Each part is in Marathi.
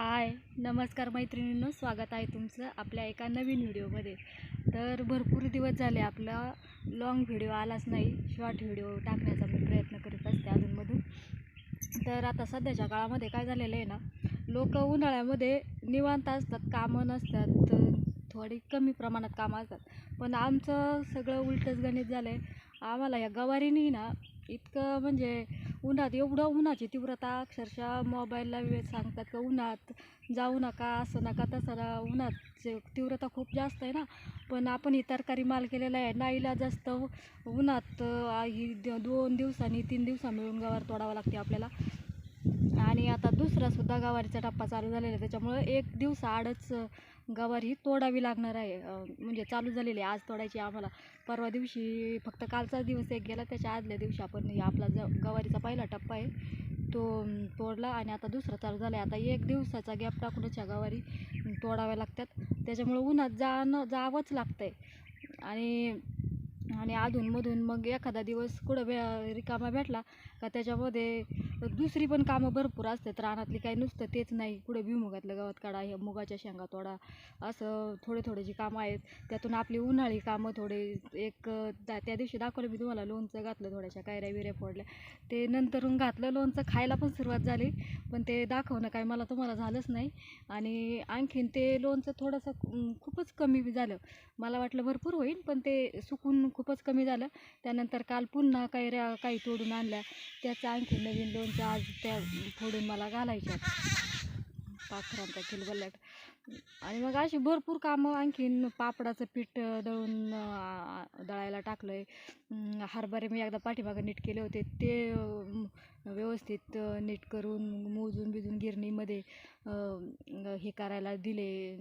हाय, नमस्कार मैत्रिणींनो, स्वागत आहे तुमचं आपल्या एका नवीन व्हिडिओमध्ये. तर भरपूर दिवस झाले आपला लॉंग व्हिडिओ आलाच नाही. शॉर्ट व्हिडिओ टाकण्याचा मी प्रयत्न करीत असते अधूनमधून. तर आता सध्याच्या काळामध्ये काय झालेलं आहे ना, लोक उन्हाळ्यामध्ये निवांत असतात, कामं नसतात, थोडी कमी प्रमाणात कामं असतात. पण आमचं सगळं उलटंच गणित झालं आहे. आम्हाला या गवारीनी ना इतकं म्हणजे उन्हाची तीव्रता, अक्षरशः मोबाईलला वेळ सांगतात का उन्हात जाऊ नका, असं नका तसं ना. उन्हाची तीव्रता खूप जास्त आहे ना. पण आपण ही तरकारी माल केलेला आहे, नाईलाज असतं उन्हात. ही 2 दिवसांनी 3 दिवसा मिळून गवार तोडावं लागते आपल्याला. आणि आता दुसरासुद्धा गवारीचा टप्पा चालू झालेला आहे, त्याच्यामुळं 1 दिवसाआडच गवार ही तोडावी लागणार आहे. म्हणजे चालू झालेली आहे, आज तोडायची आम्हाला. परवा दिवशी फक्त कालचा दिवस एक गेला, त्याच्या आदल्या दिवशी आपण आपला गवारीचा पहिला टप्पा आहे तो तोडला आणि आता दुसरा चालू झाला आहे. आता 1 दिवसाचा गॅप टाकूनच ह्या गवारी तोडाव्या लागतात. त्याच्यामुळं उन्हात जावंच लागतं आहे. आणि अधूनमधून मग एखादा दिवस कुठं रिकामा भेटला का त्याच्यामध्ये दुसरी पण कामं भरपूर असतात रानातली. काही नुसतं तेच नाही, कुठं भुईमुगातलं गवत काढा, ह्या मुगाच्या शेंगा तोडा, असं थोडे जी कामं आहेत. त्यातून आपली उन्हाळी कामं त्या दिवशी दाखवलं मी तुम्हाला. लोणचं घातलं, थोड्याशा कैऱ्या बिऱ्या फोडल्या, ते नंतरून घातलं. लोणचं खायला पण सुरुवात झाली, पण ते दाखवणं काय मला तुम्हाला झालंच नाही. आणि आणखीन ते लोणचं थोडंसं खूपच कमी झालं. मला वाटलं भरपूर होईल, पण ते सुकून खूपच कमी झालं. त्यानंतर काल पुन्हा कैऱ्या काही तोडून आणल्या, त्याचं आणखी नवीन लोणचं आज त्या फोडून मला घालायच्या, पाखरांचा किलबल्लाट. आणि मग अशी भरपूर कामं. आणखीन पापडाचं पीठ दळायला टाकलं आहे. हरभरे मी एकदा पाठीमागं नीट केले होते, ते व्यवस्थित नीट करून मोजून बिजून गिरणीमध्ये हे करायला दिले,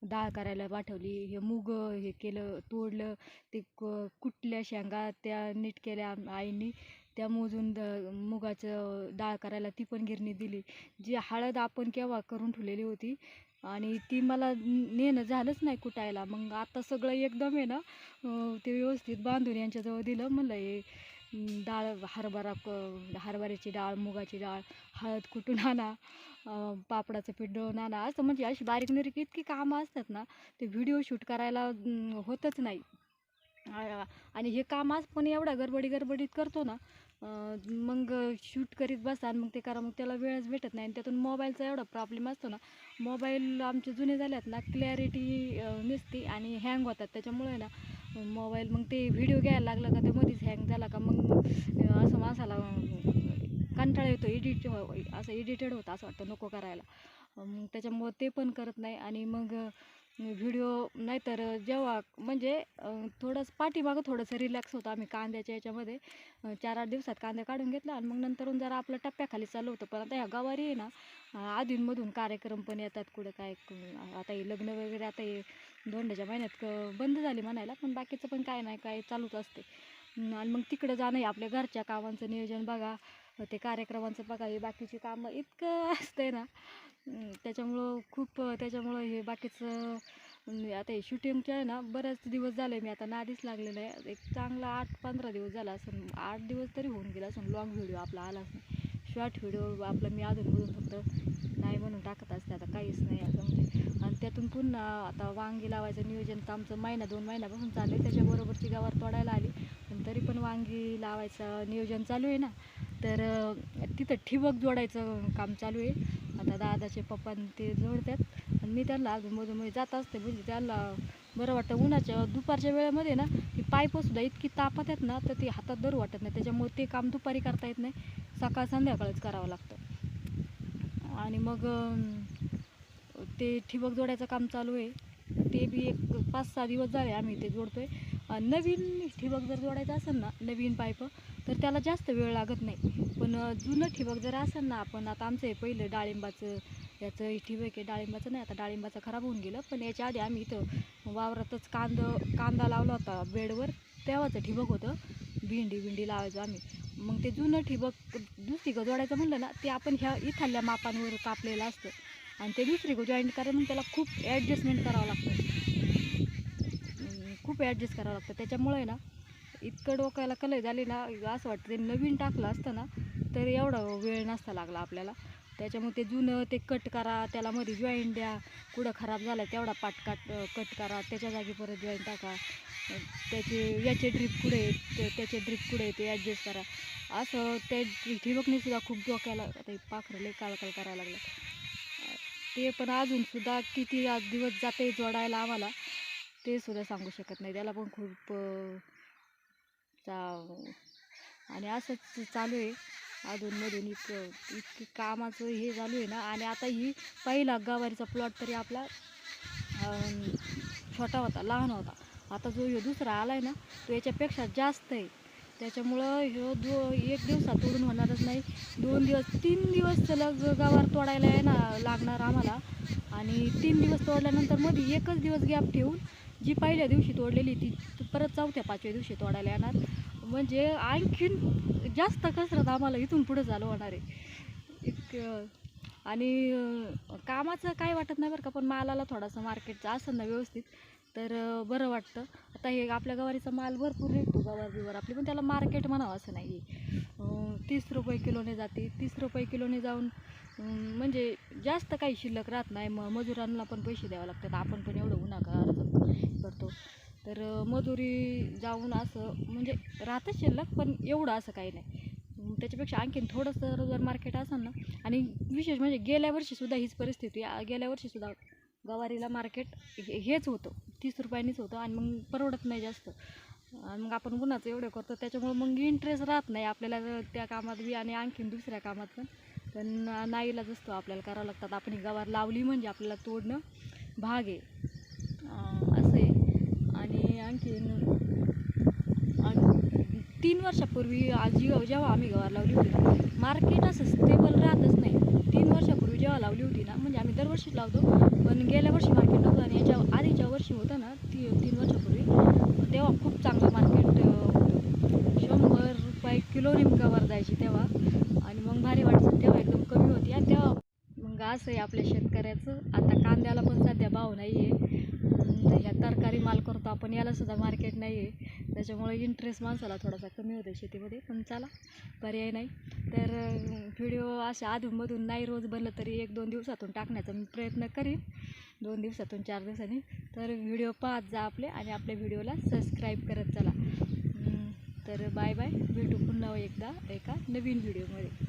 डाळ करायला पाठवली. हे मूग हे केलं, तोडलं, ते कुटल्या शेंगा त्या नीट केल्या आईनी, त्या मोजून मुगाचं डाळ करायला ती पण गिरणी दिली. जी हळद आपण केव्हा करून ठेवलेली होती आणि ती मला नेणं झालंच नाही कुटायला. मग आता सगळं एकदम आहे ना, ते व्यवस्थित बांधून यांच्याजवळ दिलं. म्हणलं हे डाळ हरभऱ्याची डाळ, मुगाची डाळ, हळद कुटून आणा, पापडाचं पीठ दळून आणा. असं म्हणजे अशी बारीक निरीक इतकी कामं असतात ना, ते व्हिडिओ शूट करायला होतच नाही. आणि हे काम आज पण एवढ्या गडबडीत करतो ना, मग शूट करीत बसा आणि मग ते करा, मग त्याला वेळच भेटत नाही. आणि त्यातून मोबाईलचा एवढा प्रॉब्लेम असतो ना, मोबाईल आमचे जुने झाल्यात ना, क्लॅरिटी नसते आणि हँग होतात. त्याच्यामुळे ना मोबाईल मग ते व्हिडिओ घ्यायला लागलं का ते मध्येच हँग झाला का मग असं माणसाला कंटाळा येतो, असं एडिटेड होतं, असं वाटतं नको करायला. त्याच्यामुळं ते पण करत नाही. आणि मग व्हिडिओ नाहीतर जेव्हा म्हणजे पाठीमागं थोडंसं रिलॅक्स होतं आम्ही कांद्याच्या याच्यामध्ये. 4-8 दिवसात कांदा काढून घेतला आणि मग नंतरून जरा आपलं टप्प्याखाली चालू होतं. पण आता ह्या गवारी आहे ना, अधूनमधून कार्यक्रम पण येतात, कुठं काय. आता हे लग्न वगैरे आता हे धोंड्याच्या महिन्यात बंद झाली म्हणायला, पण बाकीचं पण काय नाही काय चालूच असते. आणि मग तिकडं जाणं, आपल्या घरच्या कामांचं नियोजन बघा, ते कार्यक्रमांचं बघा, हे बाकीची कामं इतकं असते ना. त्याच्यामुळं हे बाकीचं आता हे शूटिंगचं आहे ना, बरेच दिवस झाले मी आता नादीच लागलेलं आहे. एक चांगला 8-15 दिवस झाला असेल, 8 दिवस तरी होऊन गेला असून लॉंग व्हिडिओ आपला आलाच नाही. शॉर्ट व्हिडिओ आपलं मी अधूनमधून फक्त नाही म्हणून टाकत असते, आता काहीच नाही असं म्हणजे. आणि त्यातून पुन्हा आता वांगी लावायचं नियोजन तर आमचं 1-2 महिन्यापासून चालू आहे. त्याच्याबरोबरची गवार तोडायला आली, पण तरी पण वांगी लावायचं नियोजन चालू आहे ना. तर तिथं ठिबक जोडायचं काम चालू आहे. आता दादाचे पप्पा ते जोडतात आणि मी त्यांना अधूनमधून जात असते. म्हणजे त्यांना बरं वाटतं. उन्हाच्या दुपारच्या वेळेमध्ये ना ती पाईपसुद्धा इतकी तापत आहेत ना, तर ती हातात धरू वाटत नाही. त्याच्यामुळे ते काम दुपारी करता येत नाही, सकाळ संध्याकाळच करावं लागतं. आणि मग ते ठिबक जोडायचं काम चालू आहे. ते बी एक 5-6 दिवस झाले आम्ही ते जोडतो आहे. नवीन ठिबक जर जोडायचं असेल ना, नवीन पाईप, तर त्याला जास्त वेळ लागत नाही. पण जुनं ठिबक जर असेल ना, आपण आता आमचं हे पहिलं डाळिंबाचं याचं ठिबक आहे, डाळिंबाचं नाही, आता डाळिंबाचं खराब होऊन गेलं. पण याच्या आधी आम्ही इथं वावरातच कांदा लावला होता बेडवर, तेव्हाचं ठिबक होतं. भेंडी लावायचो आम्ही. मग ते जुनं ठिबक दुसरीकडं जोडायचं म्हणलं ना, ते आपण इथल्या मापांवर कापलेलं असतं आणि ते दुसरीकडं जॉईंट करायला मग त्याला खूप ॲडजस्टमेंट करावं लागतं, खूप ॲडजस्ट करावं लागतं. त्याच्यामुळे ना इतकं डोक्याला कलई झाली ना, असं वाटतं ते नवीन टाकलं असतं ना तर एवढा वेळ नसता लागला आपल्याला. त्याच्यामुळे ते जुनं ते कट करा, त्याला मध्ये जॉईंट द्या, कुठं खराब झालं तेवढा पाट कट करा, त्याच्या जागी परत जॉईंट टाका, याचे ड्रिप कुठे आहेत, त्याचे ड्रिप कुठे आहे ते ॲडजस्ट करा. असं ते ठिबकनीसुद्धा खूप डोक्याला आता पाखरले काळकाळ करायला लागलं. ते पण अजूनसुद्धा किती दिवस जाते जोडायला आम्हाला ते सुद्धा सांगू शकत नाही. त्याला पण खूप आणि असंच चालू आहे अधूनमधून इतकी कामाचं हे चालू आहे ना. आणि आता ही पहिला गवारीचा प्लॉट तरी आपला छोटा होता, लहान होता. आता जो ह्यो दुसरा आला आहे ना तो याच्यापेक्षा जास्त आहे. त्याच्यामुळं ह्यो एक दिवसात तोडून होणारच नाही. 2 दिवस 3 दिवस सलग गवार तोडायला लागणार आम्हाला. आणि 3 दिवस तोडल्यानंतर मध्ये एकच दिवस गॅप ठेवून जी पहिल्या दिवशी तोडलेली ती परत 4थ्या-5व्या दिवशी तोडायला येणार. म्हणजे आणखीन जास्त कसरत आम्हाला इथून पुढं चालू होणार आहे. आणि कामाचं काय वाटत नाही बरं का, पण मालाला थोडासा मार्केटचा असेल ना व्यवस्थित तर बरं वाटतं. आता हे आपल्या गवारीचा माल भरपूर निघतो, गवार आपली, पण त्याला मार्केट म्हणावं असं नाही. 30 रुपये किलोने जाते. 30 रुपये किलोने जाऊन म्हणजे जास्त काही शिल्लक राहत नाही. मजुरांना पण पैसे द्यावे लागतात. आपण पण एवढं उन्हाळा करतो तर मजुरी जाऊन असं म्हणजे राहतच शिल्लक, पण एवढं असं काही नाही. त्याच्यापेक्षा आणखीन थोडंसं जर मार्केट असेल ना. आणि विशेष म्हणजे गेल्या वर्षीसुद्धा हीच परिस्थिती. गेल्या वर्षीसुद्धा गवारीला मार्केट हेच होतं, 30 रुपयांनीच होतं. आणि मग परवडत नाही जास्त. आणि मग आपण उन्हाचं एवढं करतो त्याच्यामुळे मग इंटरेस्ट राहत नाही आपल्याला त्या कामात बी आणि आणखीन दुसऱ्या कामात पण नाईलाज असतो, आपल्याला करावं लागतात. आपण ही गवार लावली म्हणजे आपल्याला तोडणं भाग आहे, असं आहे. आणि आणखीन 3 वर्षापूर्वी जेव्हा आम्ही गवार लावली होती ना, मार्केट असं स्टेबल राहतच नाही. 3 वर्षापूर्वी जेव्हा लावली होती ना, म्हणजे आम्ही दरवर्षीच लावतो, पण गेल्या वर्षी मार्केट नव्हतं. आणि याच्या आधीच्या वर्षी होतं ना 3 वर्षापूर्वी, तेव्हा खूप चांगलं मार्केट होतं. 100 रुपये किलोने गवार जायची तेव्हा. आणि मग भारी वाटायचं. तेव्हा एकदम कमी होती. आणि तेव्हा मग असं आहे आपल्या शेतकऱ्याचं. आता कांद्याला पण सध्या भाव नाही आहे. ह्या तरकारी माल करतो आपण, यालासुद्धा मार्केट नाही आहे. त्याच्यामुळे इंटरेस्ट माणसाला थोडासा कमी होतो शेतीमध्ये. पण चला, पर्याय नाही. तर व्हिडिओ अशा अधूनमधून नाही रोज बनलं तरी 1-2 दिवसातून टाकण्याचा मी प्रयत्न करीन. 2 दिवसातून 4 दिवसांनी. तर व्हिडिओ पाहत जा आपले आणि आपल्या व्हिडिओला सबस्क्राईब करत चला. तर बाय बाय. भेटू पुन्हा एकदा एका नवीन व्हिडिओमध्ये.